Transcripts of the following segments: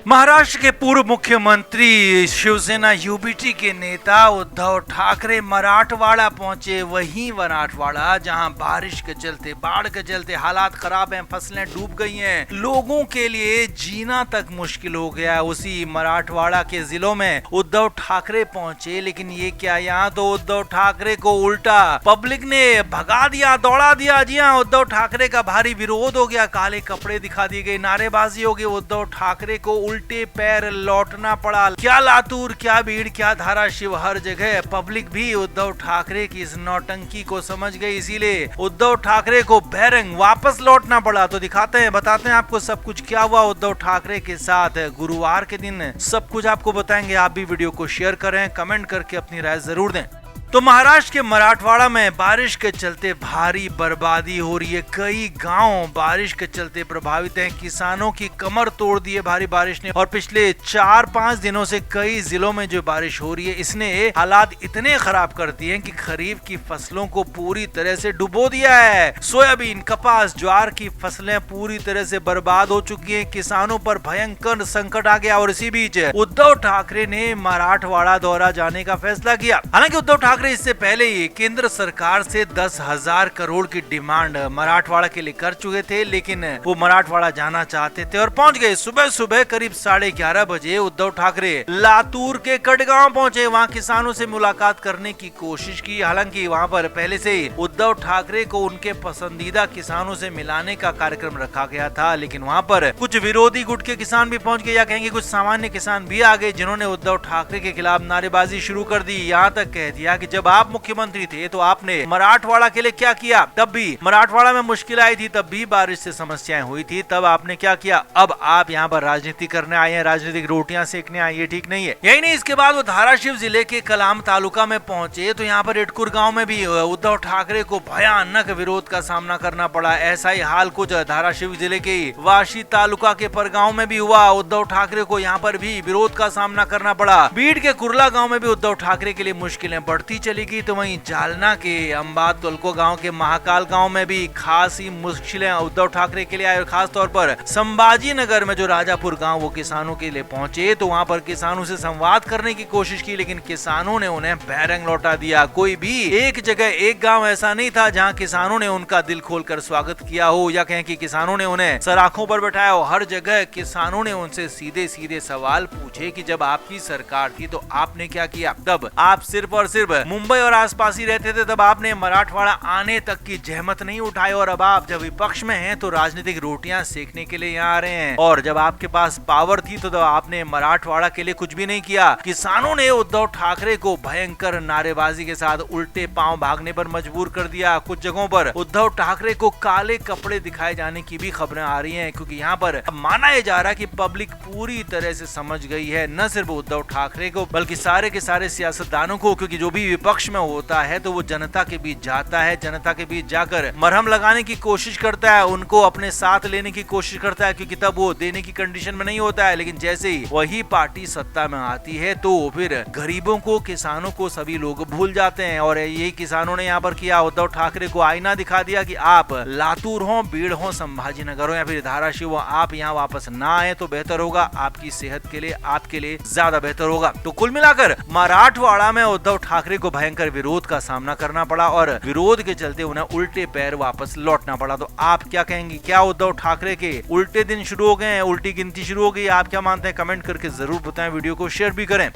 महाराष्ट्र के पूर्व मुख्यमंत्री शिवसेना यूबीटी के नेता उद्धव ठाकरे मराठवाड़ा पहुंचे। वहीं मराठवाड़ा जहां बारिश के चलते, बाढ़ के चलते हालात खराब हैं, फसलें डूब गई हैं, लोगों के लिए जीना तक मुश्किल हो गया है। उसी मराठवाड़ा के जिलों में उद्धव ठाकरे पहुंचे, लेकिन ये क्या, यहाँ तो उद्धव ठाकरे को उल्टा पब्लिक ने भगा दिया, दौड़ा दिया। जी हाँ, उद्धव ठाकरे का भारी विरोध हो गया, काले कपड़े दिखा दिए गए, नारेबाजी हो गई। उद्धव ठाकरे को उल्टे पैर लौटना पड़ा। क्या लातूर, क्या भीड़, क्या धाराशिव, हर जगह पब्लिक भी उद्धव ठाकरे की इस नौटंकी को समझ गई, इसीलिए उद्धव ठाकरे को बैरंग वापस लौटना पड़ा। तो दिखाते हैं, बताते हैं आपको सब कुछ क्या हुआ उद्धव ठाकरे के साथ गुरुवार के दिन, सब कुछ आपको बताएंगे। आप भी वीडियो को शेयर करें, कमेंट करके अपनी राय जरूर दें। तो महाराष्ट्र के मराठवाड़ा में बारिश के चलते भारी बर्बादी हो रही है। कई गांव बारिश के चलते प्रभावित हैं, किसानों की कमर तोड़ दी है भारी बारिश ने। और पिछले 4-5 दिनों से कई जिलों में जो बारिश हो रही है, इसने हालात इतने खराब कर दिए हैं कि खरीफ की फसलों को पूरी तरह से डुबो दिया है। सोयाबीन, कपास, ज्वार की फसलें पूरी तरह से बर्बाद हो चुकी है। किसानों पर भयंकर संकट आ गया। और इसी बीच उद्धव ठाकरे ने मराठवाड़ा दौरा जाने का फैसला किया। हालांकि उद्धव ठाकरे इससे पहले ही केंद्र सरकार से 10,000 करोड़ की डिमांड मराठवाड़ा के लिए कर चुके थे, लेकिन वो मराठवाड़ा जाना चाहते थे और पहुंच गए। सुबह सुबह करीब 11:30 बजे उद्धव ठाकरे लातूर के कड़गांव पहुंचे। वहां किसानों से मुलाकात करने की कोशिश की। हालांकि वहां पर पहले से ही उद्धव ठाकरे को उनके पसंदीदा किसानों से मिलाने का कार्यक्रम रखा गया था, लेकिन वहां पर कुछ विरोधी गुट के किसान भी पहुंच गए, या कहेंगे कुछ सामान्य किसान भी आ गए, जिन्होंने उद्धव ठाकरे के खिलाफ नारेबाजी शुरू कर दी। यहाँ तक कह दिया कि जब आप मुख्यमंत्री थे तो आपने मराठवाड़ा के लिए क्या किया, तब भी मराठवाड़ा में मुश्किल आई थी, तब भी बारिश से समस्याएं हुई थी, तब आपने क्या किया। अब आप यहाँ पर राजनीति करने आए हैं, राजनीतिक रोटियां सेकने आए, ये ठीक नहीं है। यही नहीं, इसके बाद वो धाराशिव जिले के कलाम तालुका में पहुंचे तो यहाँ पर इटकुर गांव में भी उद्धव ठाकरे को भयानक विरोध का सामना करना पड़ा। ऐसा ही हाल कुछ धाराशिव जिले के वाशी तालुका के परगांव में भी हुआ। उद्धव ठाकरे को यहाँ पर भी विरोध का सामना करना पड़ा। बीड के कुर्ला गाँव में भी उद्धव ठाकरे के लिए मुश्किलें बढ़ती चली गई। तो वहीं जालना के अंबाद तुलको गांव के महाकाल गांव में भी खासी मुश्किलें उद्धव ठाकरे के लिए आई। और खास तौर पर संभाजी नगर में जो राजापुर गांव, वो किसानों के लिए पहुंचे तो वहां पर किसानों से संवाद करने की कोशिश की, लेकिन किसानों ने उन्हें बैरंग लौटा दिया। कोई भी एक जगह, एक गाँव ऐसा नहीं था जहाँ किसानों ने उनका दिल खोलकर स्वागत किया हो, या कहें कि किसानों ने उन्हें सराखों पर बैठाया हो। हर जगह किसानों ने उनसे सीधे सीधे सवाल पूछे कि जब आपकी सरकार थी तो आपने क्या किया। तब आप सिर्फ और सिर्फ मुंबई और आसपास ही रहते थे, तब आपने मराठवाड़ा आने तक की जहमत नहीं उठाई। और अब आप जब विपक्ष में हैं तो राजनीतिक रोटियां सेकने के लिए यहाँ आ रहे हैं। और जब आपके पास पावर थी तो आपने मराठवाड़ा के लिए कुछ भी नहीं किया। किसानों ने उद्धव ठाकरे को भयंकर नारेबाजी के साथ उल्टे पांव भागने पर मजबूर कर दिया। कुछ जगहों पर उद्धव ठाकरे को काले कपड़े दिखाए जाने की भी खबरें आ रही हैं, क्योंकि यहाँ पर माना यह जा रहा है कि पब्लिक पूरी तरह से समझ गई है, न सिर्फ उद्धव ठाकरे को बल्कि सारे के सारे सियासतदानों को, क्योंकि जो भी विपक्ष में होता है तो वो जनता के बीच जाता है, जनता के बीच जाकर मरहम लगाने की कोशिश करता है, उनको अपने साथ लेने की कोशिश करता है, क्योंकि तब वो देने की कंडीशन में नहीं होता है। लेकिन जैसे ही वही पार्टी सत्ता में आती है तो फिर गरीबों को, किसानों को सभी लोग भूल जाते हैं। और यही किसानों ने यहाँ पर किया। उद्धव ठाकरे को आईना दिखा दिया कि आप लातूर हो, बीड़ हो, संभाजी नगर हो या फिर धाराशिव हो, आप यहाँ वापस ना आए तो बेहतर होगा, आपकी सेहत के लिए, आपके लिए ज्यादा बेहतर होगा। तो कुल मिलाकर मराठवाड़ा में उद्धव ठाकरे को भयंकर विरोध का सामना करना पड़ा और विरोध के चलते उन्हें उल्टे पैर वापस लौटना पड़ा। तो आप क्या कहेंगे, क्या उद्धव ठाकरे के उल्टे दिन शुरू हो गए हैं, उल्टी गिनती शुरू हो गई? आप क्या मानते हैं, कमेंट करके जरूर बताएं, वीडियो को शेयर भी करें।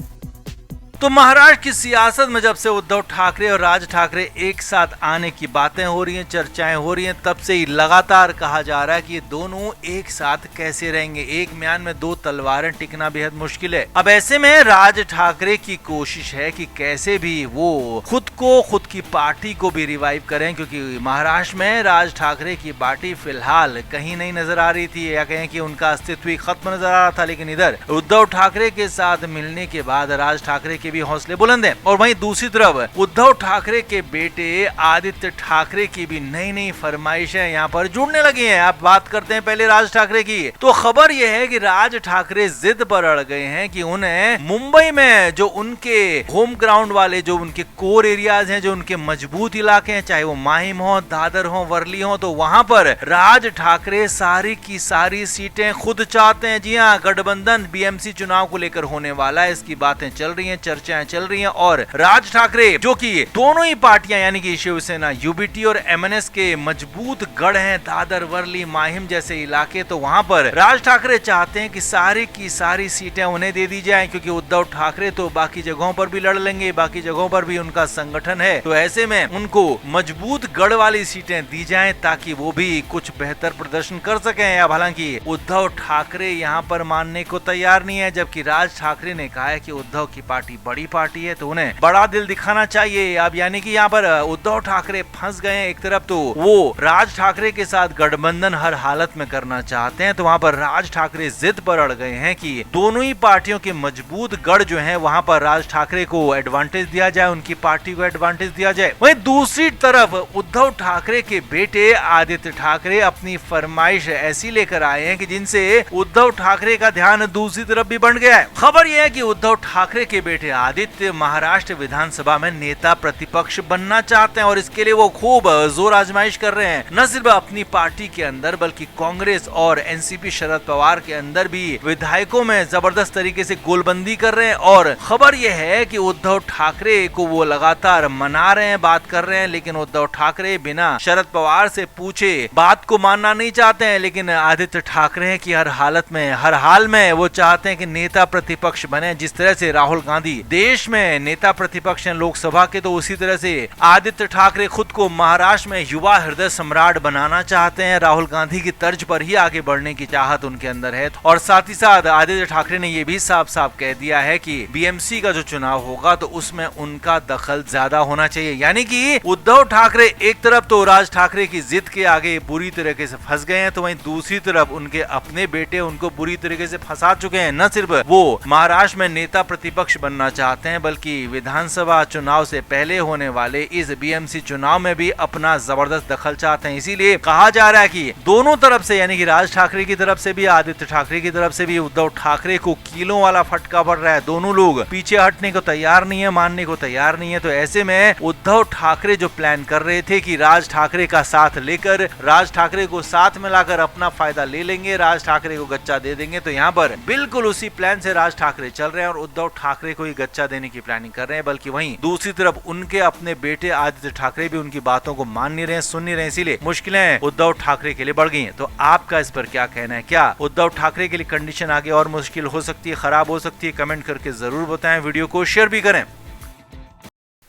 तो महाराष्ट्र की सियासत में जब से उद्धव ठाकरे और राज ठाकरे एक साथ आने की बातें हो रही हैं, चर्चाएं हो रही हैं, तब से ही लगातार कहा जा रहा है कि ये दोनों एक साथ कैसे रहेंगे। एक म्यान में दो तलवारें टिकना बेहद मुश्किल है। अब ऐसे में राज ठाकरे की कोशिश है कि कैसे भी वो खुद को, खुद की पार्टी को भी रिवाइव करें, क्योंकि महाराष्ट्र में राज ठाकरे की पार्टी फिलहाल कहीं नहीं नजर आ रही थी, या कहें कि उनका अस्तित्व ही खत्म नजर आ रहा था। लेकिन इधर उद्धव ठाकरे के साथ मिलने के बाद राज ठाकरे के भी हौसले बुलंद हैं। और वहीं दूसरी तरफ उद्धव ठाकरे के बेटे आदित्य ठाकरे की भी नई नई फरमाइशें यहाँ पर जुड़ने लगी हैं। आप बात करते हैं पहले राज ठाकरे की, तो खबर यह है कि राज ठाकरे जिद पर अड़ गए हैं कि उन्हें मुंबई में जो उनके होम ग्राउंड वाले, जो उनके कोर एरियाज हैं, जो उनके मजबूत इलाके हैं, चाहे वो माहिम हो, दादर हो, वर्ली हो, तो वहां पर राज ठाकरे सारी की सारी सीटें खुद चाहते हैं। जी हाँ, गठबंधन बीएमसी चुनाव को लेकर होने वाला है, इसकी बातें चल रही हैं, चर्चाएं चल रही हैं। और राज ठाकरे जो कि दोनों ही पार्टियां यानी कि शिवसेना यूबीटी और एमएनएस के मजबूत गढ़ हैं, दादर, वर्ली, माहिम जैसे इलाके, तो वहां पर राज ठाकरे चाहते हैं कि सारी की सारी सीटें उन्हें दे दी जाएं, क्योंकि उद्धव ठाकरे तो बाकी जगहों पर भी लड़ लेंगे, बाकी जगहों पर भी उनका संगठन है, तो ऐसे में उनको मजबूत गढ़ वाली सीटें दी जाएं ताकि वो भी कुछ बेहतर प्रदर्शन कर सकें। अब हालांकि उद्धव ठाकरे यहाँ पर मानने को तैयार नहीं है, जबकि राज ठाकरे ने कहा है कि उद्धव की पार्टी बड़ी पार्टी है, तो उन्हें बड़ा दिल दिखाना चाहिए। अब यानी कि यहाँ पर उद्धव ठाकरे फंस गए। एक तरफ तो वो राज ठाकरे के साथ गठबंधन हर हालत में करना चाहते हैं, तो वहाँ पर राज ठाकरे जिद पर अड़ गए हैं कि दोनों ही पार्टियों के मजबूत गढ़ जो हैं वहां पर राज ठाकरे को एडवांटेज दिया जाए, उनकी पार्टी को एडवांटेज दिया जाए। वहीं दूसरी तरफ उद्धव ठाकरे के बेटे आदित्य ठाकरे अपनी फरमाइश ऐसी लेकर आए हैं कि जिनसे उद्धव ठाकरे का ध्यान दूसरी तरफ भी बढ़ गया है। खबर यह है कि उद्धव ठाकरे के बेटे आदित्य महाराष्ट्र विधानसभा में नेता प्रतिपक्ष बनना चाहते हैं और इसके लिए वो खूब जोर आजमाइश कर रहे हैं। न सिर्फ अपनी पार्टी के अंदर बल्कि कांग्रेस और एनसीपी शरद पवार के अंदर भी विधायकों में जबरदस्त तरीके से गोलबंदी कर रहे हैं। और खबर यह है कि उद्धव ठाकरे को वो लगातार मना रहे हैं, बात कर रहे हैं, लेकिन उद्धव ठाकरे बिना शरद पवार से पूछे बात को मानना नहीं चाहते हैं। लेकिन आदित्य ठाकरे हैं कि हर हालत में, हर हाल में वो चाहते हैं कि नेता प्रतिपक्ष बने। जिस तरह से राहुल गांधी देश में नेता प्रतिपक्ष हैं लोकसभा के, तो उसी तरह से आदित्य ठाकरे खुद को महाराष्ट्र में युवा हृदय सम्राट बनाना चाहते हैं। राहुल गांधी की तर्ज पर ही आगे बढ़ने की चाहत उनके अंदर है। और साथ ही साथ आदित्य ठाकरे ने ये भी साफ साफ कह दिया है कि बीएमसी का जो चुनाव होगा तो उसमें उनका दखल ज्यादा होना चाहिए। यानी कि उद्धव ठाकरे एक तरफ तो राज ठाकरे की जिद के आगे बुरी तरीके से फंस गए हैं, तो वहीं दूसरी तरफ उनके अपने बेटे उनको बुरी तरीके से फंसा चुके हैं। न सिर्फ वो महाराष्ट्र में नेता प्रतिपक्ष बनना चाहते हैं बल्कि विधानसभा चुनाव से पहले होने वाले इस बीएमसी चुनाव में भी अपना जबरदस्त दखल चाहते हैं। इसीलिए कहा जा रहा है कि दोनों तरफ से, यानी कि राज ठाकरे की तरफ से भी, आदित्य ठाकरे की तरफ से भी उद्धव ठाकरे को कीलों वाला फटका पड़ रहा है। दोनों लोग पीछे हटने को तैयार नहीं है, मानने को तैयार नहीं है। तो ऐसे में उद्धव ठाकरे जो प्लान कर रहे थे कि राज ठाकरे का साथ लेकर, राज ठाकरे को साथ में लाकर अपना फायदा ले लेंगे, राज ठाकरे को गच्चा दे देंगे, तो यहाँ पर बिल्कुल उसी प्लान से राज ठाकरे चल रहे हैं और उद्धव ठाकरे को ही गच्चा देने की प्लानिंग कर रहे हैं। बल्कि वहीं दूसरी तरफ उनके अपने बेटे आदित्य ठाकरे भी उनकी बातों को मान नहीं रहे, सुन नहीं रहे, इसीलिए मुश्किलें उद्धव ठाकरे के लिए बढ़ गई हैं। तो आपका इस पर क्या कहना है? क्या उद्धव ठाकरे के लिए कंडीशन आगे और मुश्किल हो सकती है, खराब हो सकती है? कमेंट करके जरूर बताएं, वीडियो को शेयर भी करें।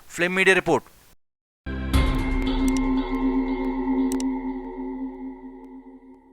Film media report.